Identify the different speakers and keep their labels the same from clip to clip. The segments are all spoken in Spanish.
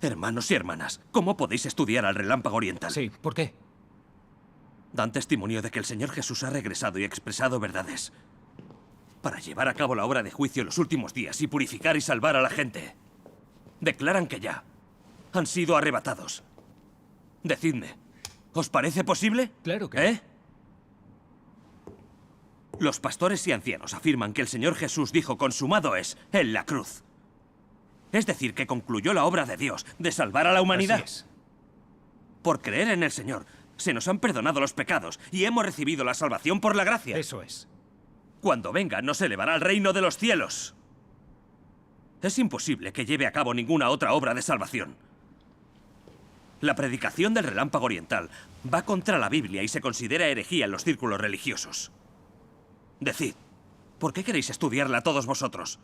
Speaker 1: Hermanos y hermanas, ¿cómo podéis estudiar al relámpago oriental?
Speaker 2: Sí, ¿por qué?
Speaker 1: Dan testimonio de que el Señor Jesús ha regresado y expresado verdades para llevar a cabo la obra de juicio en los últimos días y purificar y salvar a la gente. Declaran que ya han sido arrebatados. Decidme, ¿os parece posible?
Speaker 2: Claro que
Speaker 1: Los pastores y ancianos afirman que el Señor Jesús dijo consumado es en la cruz. Es decir, que concluyó la obra de Dios de salvar a la humanidad.
Speaker 2: Así es.
Speaker 1: Por creer en el Señor, se nos han perdonado los pecados y hemos recibido la salvación por la gracia.
Speaker 2: Eso es.
Speaker 1: Cuando venga, nos elevará al reino de los cielos. Es imposible que lleve a cabo ninguna otra obra de salvación. La predicación del relámpago oriental va contra la Biblia y se considera herejía en los círculos religiosos. Decid, ¿por qué queréis estudiarla todos vosotros?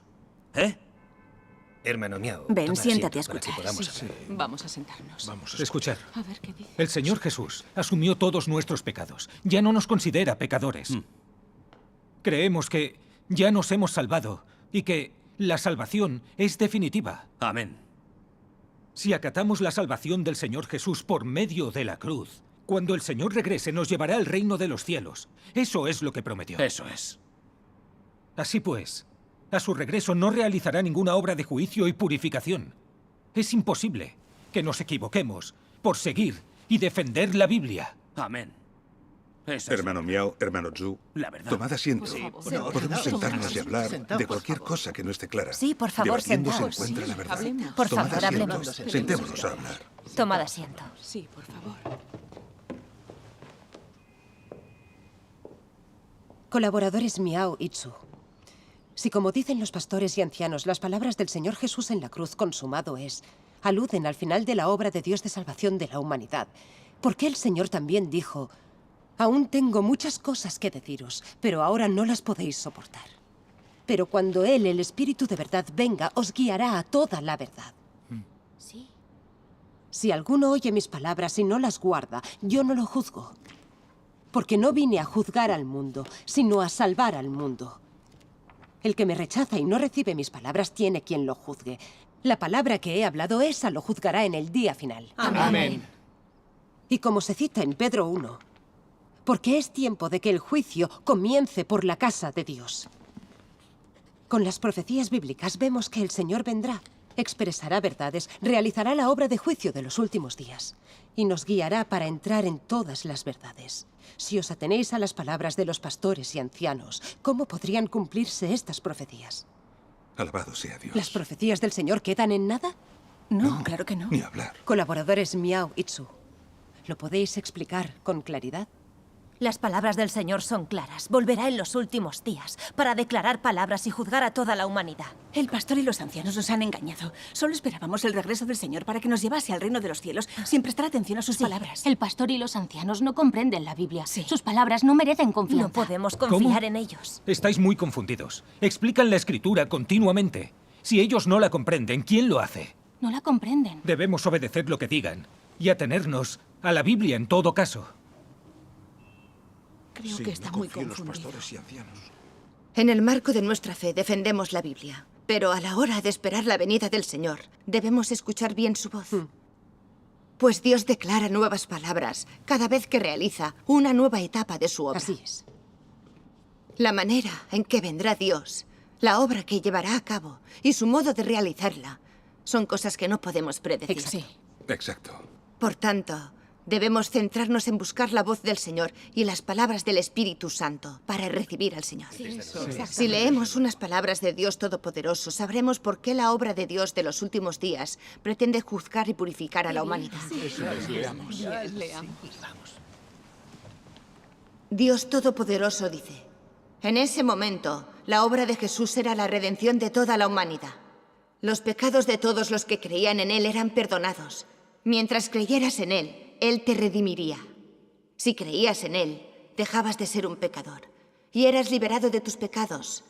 Speaker 3: Hermano Miao,
Speaker 4: Ven,
Speaker 3: toma
Speaker 4: siéntate
Speaker 3: asiento
Speaker 4: a
Speaker 3: para que
Speaker 4: escuchar.
Speaker 3: podamos
Speaker 4: Sí.
Speaker 3: hablar.
Speaker 5: Vamos a sentarnos.
Speaker 2: Escuchad.
Speaker 5: A ver qué dice.
Speaker 2: El Señor Jesús asumió todos nuestros pecados. Ya no nos considera pecadores. Creemos que ya nos hemos salvado y que la salvación es definitiva.
Speaker 1: Amén.
Speaker 2: Si acatamos la salvación del Señor Jesús por medio de la cruz, cuando el Señor regrese nos llevará al reino de los cielos. Eso es lo que prometió.
Speaker 1: Eso es.
Speaker 2: Así pues, a su regreso no realizará ninguna obra de juicio y purificación. Es imposible que nos equivoquemos por seguir y defender la Biblia.
Speaker 1: Amén. Esa
Speaker 6: Hermano Miao, hermano Zhu,
Speaker 1: la verdad.
Speaker 6: tomad asiento.
Speaker 5: Por favor.
Speaker 6: Podemos sentarnos y hablar
Speaker 3: Sentaos,
Speaker 6: de cualquier
Speaker 3: por favor.
Speaker 6: cosa que no esté clara.
Speaker 4: Sí, por favor,
Speaker 6: Debatiendo se
Speaker 4: sentaos.
Speaker 6: encuentra la verdad.
Speaker 5: hablemos.
Speaker 4: Por
Speaker 6: Tomad
Speaker 4: favor,
Speaker 6: asiento.
Speaker 4: hablemos.
Speaker 6: Sentémonos a hablar.
Speaker 4: Tomad asiento.
Speaker 5: Sí, por favor.
Speaker 7: Colaboradores Miao y Zhu. Si como dicen los pastores y ancianos, las palabras del Señor Jesús en la cruz consumado es, aluden al final de la obra de Dios de salvación de la humanidad, ¿por qué el Señor también dijo, aún tengo muchas cosas que deciros, pero ahora no las podéis soportar? Pero cuando Él, el Espíritu de verdad, venga, os guiará a toda la verdad.
Speaker 4: Sí.
Speaker 7: Si alguno oye mis palabras y no las guarda, yo no lo juzgo. Porque no vine a juzgar al mundo, sino a salvar al mundo. El que me rechaza y no recibe mis palabras tiene quien lo juzgue. La palabra que he hablado, esa lo juzgará en el día final.
Speaker 2: Amén.
Speaker 7: Y como se cita en Pedro 1, porque es tiempo de que el juicio comience por la casa de Dios. Con las profecías bíblicas vemos que el Señor vendrá, expresará verdades, realizará la obra de juicio de los últimos días y nos guiará para entrar en todas las verdades. Si os atenéis a las palabras de los pastores y ancianos, ¿cómo podrían cumplirse estas profecías?
Speaker 6: Alabado sea Dios.
Speaker 7: ¿Las profecías del Señor quedan en nada?
Speaker 4: No, claro que no.
Speaker 6: Ni hablar.
Speaker 7: Colaboradores Miao y Zhu, ¿lo podéis explicar con claridad?
Speaker 4: Las palabras del Señor son claras. Volverá en los últimos días para declarar palabras y juzgar a toda la humanidad.
Speaker 5: El pastor y los ancianos nos han engañado. Solo esperábamos el regreso del Señor para que nos llevase al reino de los cielos sin prestar atención a sus palabras.
Speaker 8: El pastor y los ancianos no comprenden la Biblia.
Speaker 5: Sí.
Speaker 8: Sus palabras no merecen confianza.
Speaker 4: No podemos confiar en ellos.
Speaker 2: Estáis muy confundidos. Explican la Escritura continuamente. Si ellos no la comprenden, ¿quién lo hace?
Speaker 8: No la comprenden.
Speaker 2: Debemos obedecer lo que digan y atenernos a la Biblia en todo caso.
Speaker 5: Creo
Speaker 6: Sí,
Speaker 5: que está
Speaker 6: no
Speaker 5: muy
Speaker 6: confío en los
Speaker 5: confundido.
Speaker 6: pastores y ancianos.
Speaker 9: En el marco de nuestra fe defendemos la Biblia, pero a la hora de esperar la venida del Señor, debemos escuchar bien su voz. Pues Dios declara nuevas palabras cada vez que realiza una nueva etapa de su obra.
Speaker 7: Así es.
Speaker 9: La manera en que vendrá Dios, la obra que llevará a cabo y su modo de realizarla son cosas que no podemos predecir.
Speaker 5: Sí.
Speaker 6: Exacto.
Speaker 9: Por tanto, debemos centrarnos en buscar la voz del Señor y las palabras del Espíritu Santo para recibir al Señor. Si leemos unas palabras de Dios Todopoderoso, sabremos por qué la obra de Dios de los últimos días pretende juzgar y purificar a la humanidad.
Speaker 5: Leamos.
Speaker 9: Dios Todopoderoso dice, en ese momento, la obra de Jesús era la redención de toda la humanidad. Los pecados de todos los que creían en Él eran perdonados. Mientras creyeras en Él, Él te redimiría. Si creías en Él, dejabas de ser un pecador y eras liberado de tus pecados.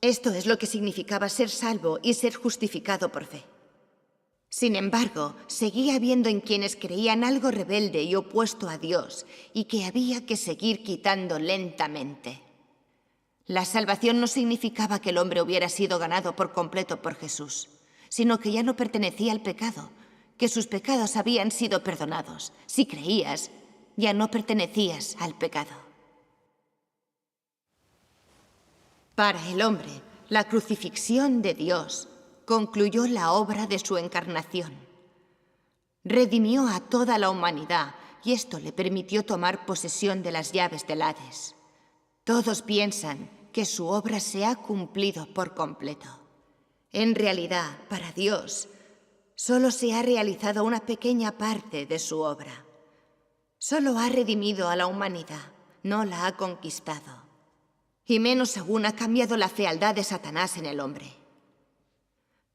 Speaker 9: Esto es lo que significaba ser salvo y ser justificado por fe. Sin embargo, seguía habiendo en quienes creían algo rebelde y opuesto a Dios y que había que seguir quitando lentamente. La salvación no significaba que el hombre hubiera sido ganado por completo por Jesús, sino que ya no pertenecía al pecado, que sus pecados habían sido perdonados. Si creías, ya no pertenecías al pecado. Para el hombre, la crucifixión de Dios concluyó la obra de su encarnación. Redimió a toda la humanidad y esto le permitió tomar posesión de las llaves del Hades. Todos piensan que su obra se ha cumplido por completo. En realidad, para Dios, solo se ha realizado una pequeña parte de su obra. Solo ha redimido a la humanidad, no la ha conquistado. Y menos aún ha cambiado la fealdad de Satanás en el hombre.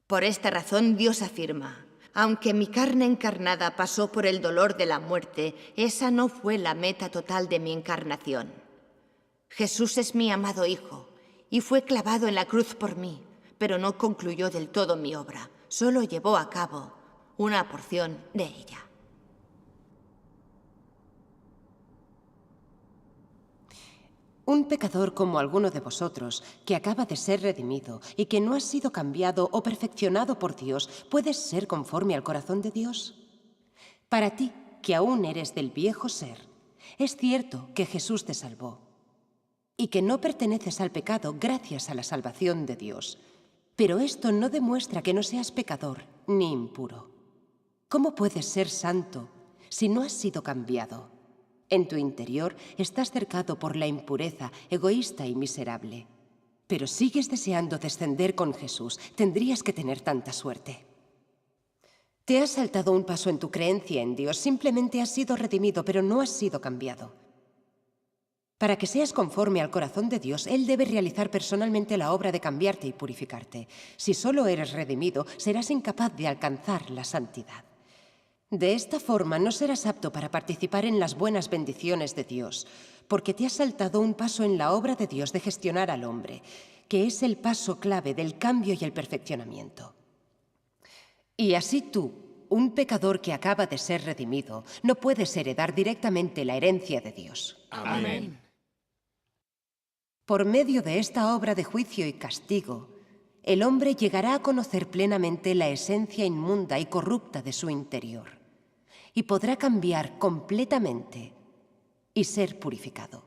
Speaker 9: Por esta razón Dios afirma: aunque mi carne encarnada pasó por el dolor de la muerte, esa no fue la meta total de mi encarnación. Jesús es mi amado Hijo y fue clavado en la cruz por mí, pero no concluyó del todo mi obra. Solo llevó a cabo una porción de ella.
Speaker 7: Un pecador como alguno de vosotros, que acaba de ser redimido y que no ha sido cambiado o perfeccionado por Dios, ¿puedes ser conforme al corazón de Dios? Para ti, que aún eres del viejo ser, es cierto que Jesús te salvó y que no perteneces al pecado gracias a la salvación de Dios. Pero esto no demuestra que no seas pecador ni impuro. ¿Cómo puedes ser santo si no has sido cambiado? En tu interior estás cercado por la impureza, egoísta y miserable. Pero sigues deseando descender con Jesús. Tendrías que tener tanta suerte. Te has saltado un paso en tu creencia en Dios. Simplemente has sido redimido, pero no has sido cambiado. Para que seas conforme al corazón de Dios, Él debe realizar personalmente la obra de cambiarte y purificarte. Si solo eres redimido, serás incapaz de alcanzar la santidad. De esta forma no serás apto para participar en las buenas bendiciones de Dios, porque te has saltado un paso en la obra de Dios de gestionar al hombre, que es el paso clave del cambio y el perfeccionamiento. Y así tú, un pecador que acaba de ser redimido, no puedes heredar directamente la herencia de Dios.
Speaker 3: Amén.
Speaker 7: Por medio de esta obra de juicio y castigo, el hombre llegará a conocer plenamente la esencia inmunda y corrupta de su interior, y podrá cambiar completamente y ser purificado.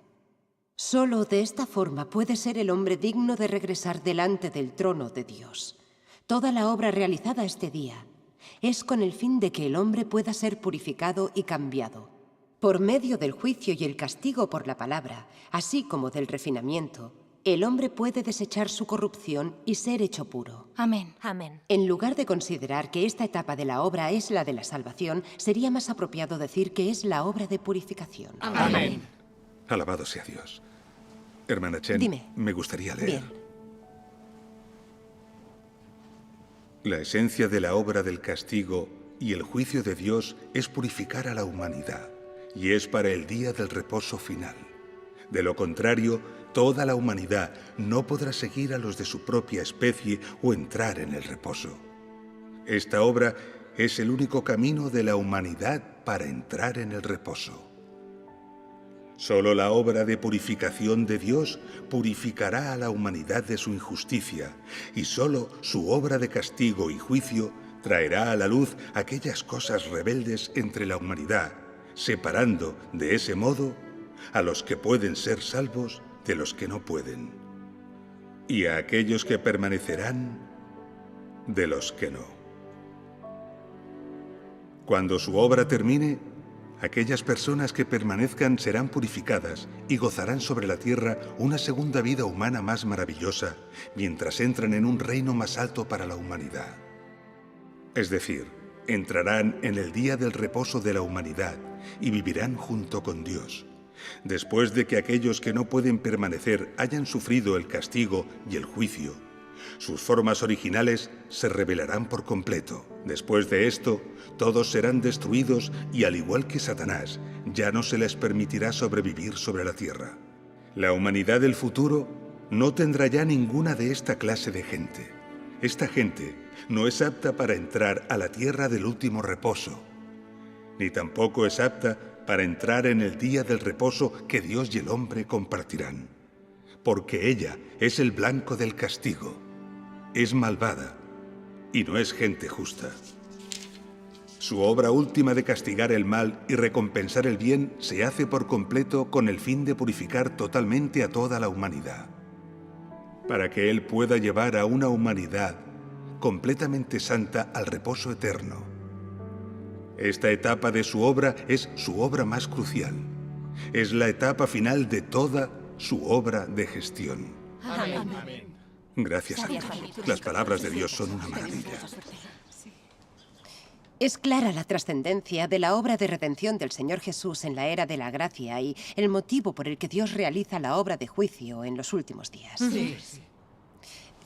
Speaker 7: Solo de esta forma puede ser el hombre digno de regresar delante del trono de Dios. Toda la obra realizada este día es con el fin de que el hombre pueda ser purificado y cambiado. Por medio del juicio y el castigo por la palabra, así como del refinamiento, el hombre puede desechar su corrupción y ser hecho puro.
Speaker 8: Amén.
Speaker 4: Amén.
Speaker 7: En lugar de considerar que esta etapa de la obra es la de la salvación, sería más apropiado decir que es la obra de purificación.
Speaker 3: Amén.
Speaker 6: Alabado sea Dios. Hermana Chen,
Speaker 7: Dime.
Speaker 6: me gustaría leer.
Speaker 7: Bien.
Speaker 6: La esencia de la obra del castigo y el juicio de Dios es purificar a la humanidad, y es para el día del reposo final. De lo contrario, toda la humanidad no podrá seguir a los de su propia especie o entrar en el reposo. Esta obra es el único camino de la humanidad para entrar en el reposo. Solo la obra de purificación de Dios purificará a la humanidad de su injusticia, y solo su obra de castigo y juicio traerá a la luz aquellas cosas rebeldes entre la humanidad, separando, de ese modo, a los que pueden ser salvos de los que no pueden, y a aquellos que permanecerán de los que no. Cuando su obra termine, aquellas personas que permanezcan serán purificadas y gozarán sobre la tierra una segunda vida humana más maravillosa, mientras entran en un reino más alto para la humanidad. Es decir, entrarán en el día del reposo de la humanidad y vivirán junto con Dios, después de que aquellos que no pueden permanecer hayan sufrido el castigo y el juicio. Sus formas originales se revelarán por completo. Después de esto, todos serán destruidos y, al igual que Satanás, ya no se les permitirá sobrevivir sobre la tierra. La humanidad del futuro no tendrá ya ninguna de esta clase de gente. Esta gente no es apta para entrar a la tierra del último reposo, ni tampoco es apta para entrar en el día del reposo que Dios y el hombre compartirán, porque ella es el blanco del castigo. Es malvada y no es gente justa. Su obra última de castigar el mal y recompensar el bien se hace por completo con el fin de purificar totalmente a toda la humanidad, para que Él pueda llevar a una humanidad completamente santa al reposo eterno. Esta etapa de su obra es su obra más crucial. Es la etapa final de toda su obra de gestión.
Speaker 4: Amén.
Speaker 6: Gracias a Dios. Las palabras de Dios son una maravilla.
Speaker 7: Es clara la trascendencia de la obra de redención del Señor Jesús en la era de la gracia y el motivo por el que Dios realiza la obra de juicio en los últimos días.
Speaker 3: Sí.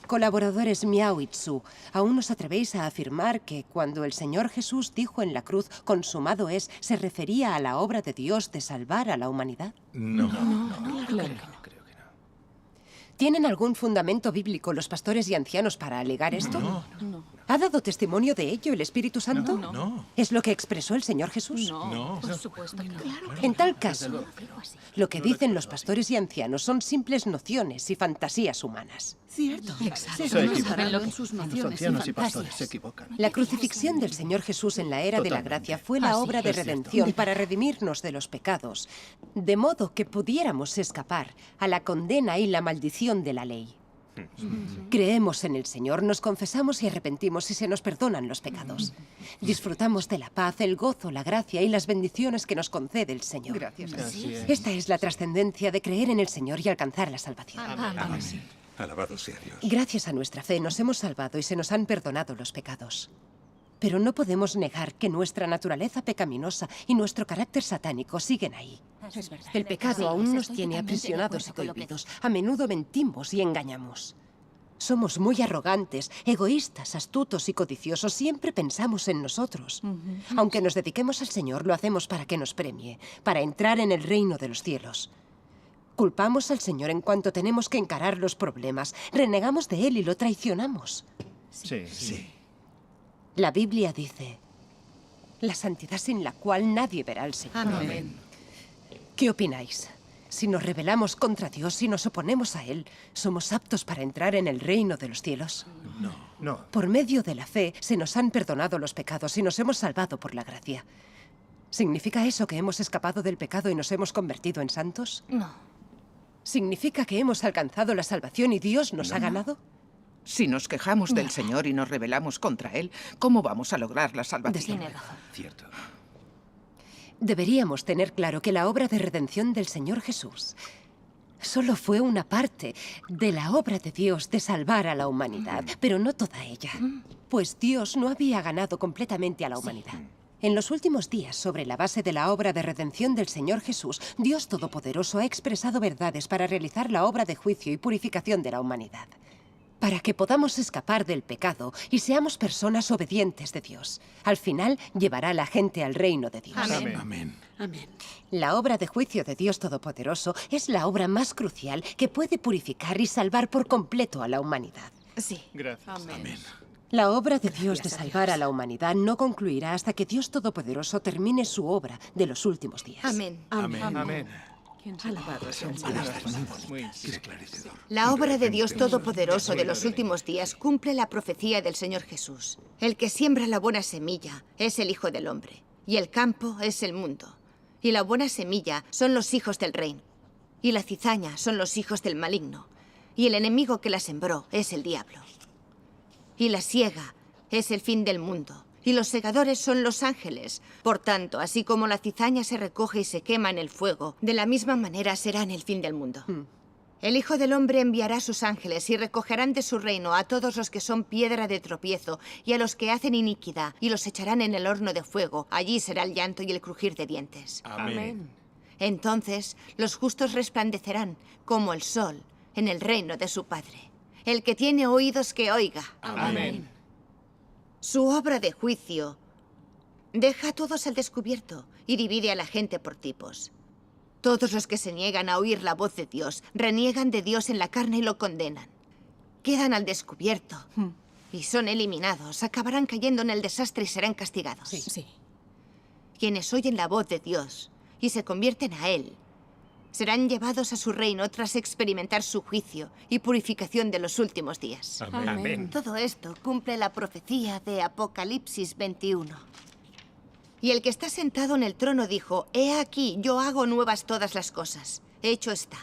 Speaker 7: Colaboradores Miao y Tzu, ¿aún os atrevéis a afirmar que cuando el Señor Jesús dijo en la cruz "consumado es", se refería a la obra de Dios de salvar a la humanidad?
Speaker 3: No,
Speaker 5: Claro.
Speaker 7: ¿Tienen algún fundamento bíblico los pastores y ancianos para alegar esto?
Speaker 5: No.
Speaker 7: ¿Ha dado testimonio de ello el Espíritu Santo?
Speaker 3: No.
Speaker 7: ¿Es lo que expresó el Señor Jesús?
Speaker 3: No.
Speaker 8: Por supuesto que no.
Speaker 7: En tal caso, lo que dicen los pastores y ancianos son simples nociones y fantasías humanas.
Speaker 5: Cierto. Exacto.
Speaker 3: Se
Speaker 8: No
Speaker 3: equivocan.
Speaker 8: saben lo que sus
Speaker 3: Los
Speaker 8: naciones
Speaker 3: ancianos
Speaker 8: y
Speaker 3: y pastores se
Speaker 8: fantasías.
Speaker 3: equivocan.
Speaker 7: La crucifixión del Señor Jesús en la era de la
Speaker 3: Totalmente.
Speaker 7: gracia fue la
Speaker 8: Así
Speaker 7: obra de
Speaker 3: es cierto.
Speaker 7: redención para redimirnos de los pecados, de modo que pudiéramos escapar a la condena y la maldición de la ley. Creemos en el Señor, nos confesamos y arrepentimos y se nos perdonan los pecados. Disfrutamos de la paz, el gozo, la gracia y las bendiciones que nos concede el Señor.
Speaker 3: Gracias. Así es.
Speaker 7: Esta es la trascendencia de creer en el Señor y alcanzar la salvación.
Speaker 6: Alabado sea Dios.
Speaker 7: Gracias a nuestra fe nos hemos salvado y se nos han perdonado los pecados. Pero no podemos negar que nuestra naturaleza pecaminosa y nuestro carácter satánico siguen ahí.
Speaker 5: Es verdad.
Speaker 7: El pecado
Speaker 8: Sí,
Speaker 7: aún nos
Speaker 8: estoy
Speaker 7: tiene
Speaker 8: totalmente de
Speaker 7: aprisionados y
Speaker 8: acuerdo con lo que
Speaker 7: cohibidos. A menudo mentimos y engañamos. Somos muy arrogantes, egoístas, astutos y codiciosos. Siempre pensamos en nosotros. Aunque nos dediquemos al Señor, lo hacemos para que nos premie, para entrar en el reino de los cielos. Culpamos al Señor en cuanto tenemos que encarar los problemas. Renegamos de Él y lo traicionamos.
Speaker 3: Sí.
Speaker 7: La Biblia dice: la santidad sin la cual nadie verá al Señor.
Speaker 5: Amén.
Speaker 7: ¿Qué opináis? Si nos rebelamos contra Dios y nos oponemos a Él, ¿somos aptos para entrar en el reino de los cielos?
Speaker 3: No.
Speaker 7: Por medio de la fe se nos han perdonado los pecados y nos hemos salvado por la gracia. ¿Significa eso que hemos escapado del pecado y nos hemos convertido en santos?
Speaker 8: No.
Speaker 7: ¿Significa que hemos alcanzado la salvación y Dios nos ha ganado?
Speaker 10: Si nos quejamos del Señor y nos rebelamos contra Él, ¿cómo vamos a lograr la salvación?
Speaker 8: Tiene razón.
Speaker 3: Cierto.
Speaker 7: Deberíamos tener claro que la obra de redención del Señor Jesús solo fue una parte de la obra de Dios de salvar a la humanidad, pero no toda ella, pues Dios no había ganado completamente a la humanidad. En los últimos días, sobre la base de la obra de redención del Señor Jesús, Dios Todopoderoso ha expresado verdades para realizar la obra de juicio y purificación de la humanidad, para que podamos escapar del pecado y seamos personas obedientes de Dios. Al final, llevará a la gente al reino de Dios.
Speaker 3: Amén.
Speaker 5: Amén.
Speaker 7: La obra de juicio de Dios Todopoderoso es la obra más crucial que puede purificar y salvar por completo a la humanidad.
Speaker 5: Sí.
Speaker 3: Gracias.
Speaker 5: Amén.
Speaker 7: La obra de Dios de salvar a la humanidad no concluirá hasta que Dios Todopoderoso termine su obra de los últimos días.
Speaker 9: Amén.
Speaker 3: Amén.
Speaker 5: Alabado sea el
Speaker 3: Muy
Speaker 6: Esclarecedor.
Speaker 9: La obra de Dios Todopoderoso de los últimos días cumple la profecía del Señor Jesús. El que siembra la buena semilla es el Hijo del Hombre, y el campo es el mundo. Y la buena semilla son los hijos del reino, y la cizaña son los hijos del maligno, y el enemigo que la sembró es el diablo. Y la siega es el fin del mundo, y los segadores son los ángeles. Por tanto, así como la cizaña se recoge y se quema en el fuego, de la misma manera será en el fin del mundo. El Hijo del Hombre enviará a sus ángeles y recogerán de su reino a todos los que son piedra de tropiezo y a los que hacen iniquidad, y los echarán en el horno de fuego. Allí será el llanto y el crujir de dientes.
Speaker 3: Amén.
Speaker 9: Entonces los justos resplandecerán como el sol en el reino de su Padre. El que tiene oídos que oiga.
Speaker 3: Amén.
Speaker 9: Su obra de juicio deja a todos al descubierto y divide a la gente por tipos. Todos los que se niegan a oír la voz de Dios reniegan de Dios en la carne y lo condenan. Quedan al descubierto y son eliminados, acabarán cayendo en el desastre y serán castigados.
Speaker 5: Sí.
Speaker 9: Quienes oyen la voz de Dios y se convierten a Él serán llevados a su reino tras experimentar su juicio y purificación de los últimos días.
Speaker 3: Amén.
Speaker 9: Todo esto cumple la profecía de Apocalipsis 21. Y el que está sentado en el trono dijo, he aquí, yo hago nuevas todas las cosas. Hecho está.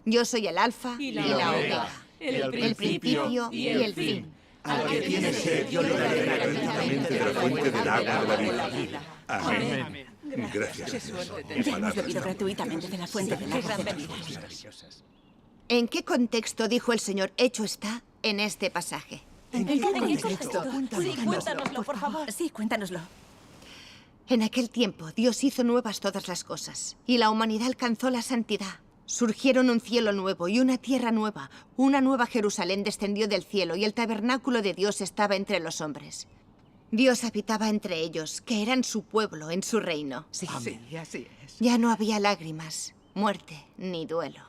Speaker 9: Yo soy el alfa y la omega, el principio y el fin.
Speaker 6: Al que tiene sed, yo le daré gratuitamente de la fuente del agua de la vida. Amén. Gracias a Dios.
Speaker 5: Ya hemos bebido gratuitamente de la fuente del agua.
Speaker 9: ¿En qué contexto dijo el Señor, hecho está, en este pasaje?
Speaker 5: ¿En qué contexto?
Speaker 4: Sí, cuéntanoslo, por favor.
Speaker 5: Sí, cuéntanoslo.
Speaker 9: En aquel tiempo, Dios hizo nuevas todas las cosas, y la humanidad alcanzó la santidad. Surgieron un cielo nuevo y una tierra nueva. Una nueva Jerusalén descendió del cielo, y el tabernáculo de Dios estaba entre los hombres. Dios habitaba entre ellos, que eran su pueblo, en su reino.
Speaker 10: Sí, así es.
Speaker 9: Ya no había lágrimas, muerte, ni duelo.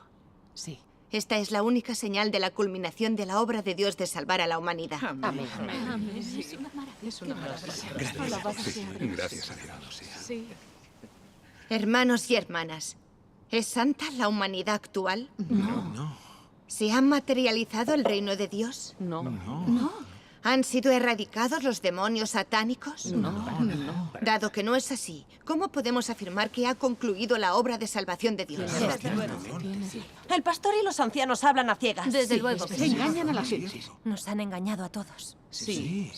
Speaker 7: Sí.
Speaker 9: Esta es la única señal de la culminación de la obra de Dios de salvar a la humanidad.
Speaker 10: Amén.
Speaker 7: Es una maravilla.
Speaker 6: Gracias a Dios. Sí.
Speaker 9: Hermanos y hermanas, ¿es santa la humanidad actual? No. ¿Se ha materializado el reino de Dios?
Speaker 7: No.
Speaker 9: ¿Han sido erradicados los demonios satánicos?
Speaker 7: No.
Speaker 9: Dado que no es así, ¿cómo podemos afirmar que ha concluido la obra de salvación de Dios?
Speaker 4: El pastor y los ancianos hablan a ciegas.
Speaker 8: Desde luego.
Speaker 7: Se engañan a la gente.
Speaker 4: Nos han engañado a todos.
Speaker 7: Sí.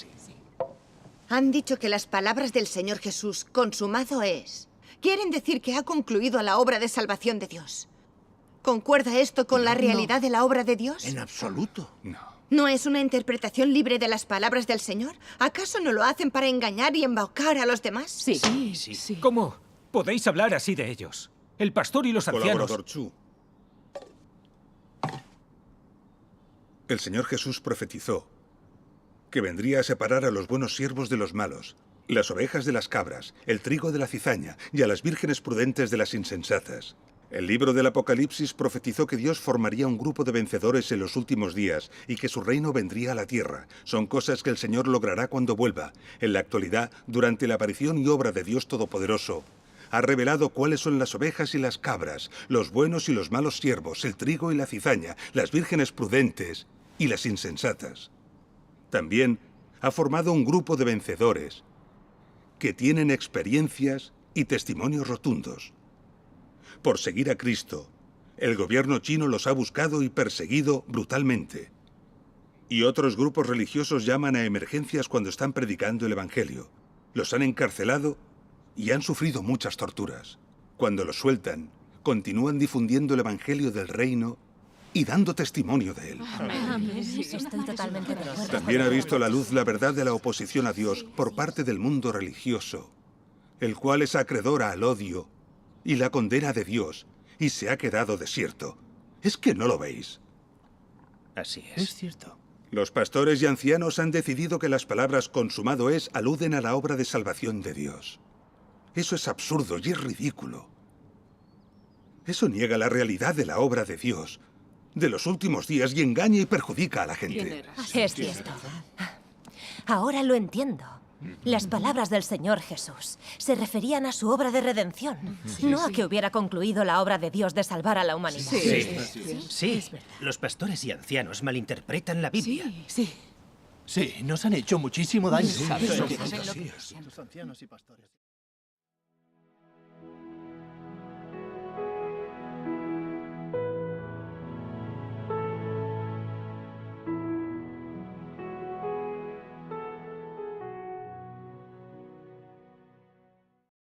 Speaker 9: Han dicho que las palabras del Señor Jesús, consumado es, quieren decir que ha concluido la obra de salvación de Dios. ¿Concuerda esto con la realidad de la obra de Dios?
Speaker 3: En absoluto.
Speaker 6: No.
Speaker 9: ¿No es una interpretación libre de las palabras del Señor? ¿Acaso no lo hacen para engañar y embaucar a los demás?
Speaker 7: Sí.
Speaker 2: ¿Cómo podéis hablar así de ellos? El pastor y los ancianos...
Speaker 6: Colaborador Chu. El Señor Jesús profetizó que vendría a separar a los buenos siervos de los malos, las ovejas de las cabras, el trigo de la cizaña y a las vírgenes prudentes de las insensatas. El libro del Apocalipsis profetizó que Dios formaría un grupo de vencedores en los últimos días y que su reino vendría a la tierra. Son cosas que el Señor logrará cuando vuelva. En la actualidad, durante la aparición y obra de Dios Todopoderoso, ha revelado cuáles son las ovejas y las cabras, los buenos y los malos siervos, el trigo y la cizaña, las vírgenes prudentes y las insensatas. También ha formado un grupo de vencedores que tienen experiencias y testimonios rotundos. Por seguir a Cristo, el gobierno chino los ha buscado y perseguido brutalmente. Y otros grupos religiosos llaman a emergencias cuando están predicando el Evangelio. Los han encarcelado y han sufrido muchas torturas. Cuando los sueltan, continúan difundiendo el Evangelio del reino y dando testimonio de él.
Speaker 4: Estoy totalmente de acuerdo.
Speaker 6: También ha visto la luz la verdad de la oposición a Dios por parte del mundo religioso, el cual es acreedora al odio y la condena de Dios, y se ha quedado desierto. ¿Es que no lo veis?
Speaker 3: Así es. Es cierto.
Speaker 6: Los pastores y ancianos han decidido que las palabras consumado es aluden a la obra de salvación de Dios. Eso es absurdo y es ridículo. Eso niega la realidad de la obra de Dios, de los últimos días, y engaña y perjudica a la gente.
Speaker 4: Es cierto. Ahora lo entiendo. Las palabras del Señor Jesús se referían a su obra de redención, no a que hubiera concluido la obra de Dios de salvar a la humanidad.
Speaker 11: Sí, los pastores y ancianos malinterpretan la Biblia.
Speaker 3: Sí, nos han hecho muchísimo daño.
Speaker 11: Sí,
Speaker 3: ¿Sabes?
Speaker 11: sí,
Speaker 3: Los ancianos y pastores.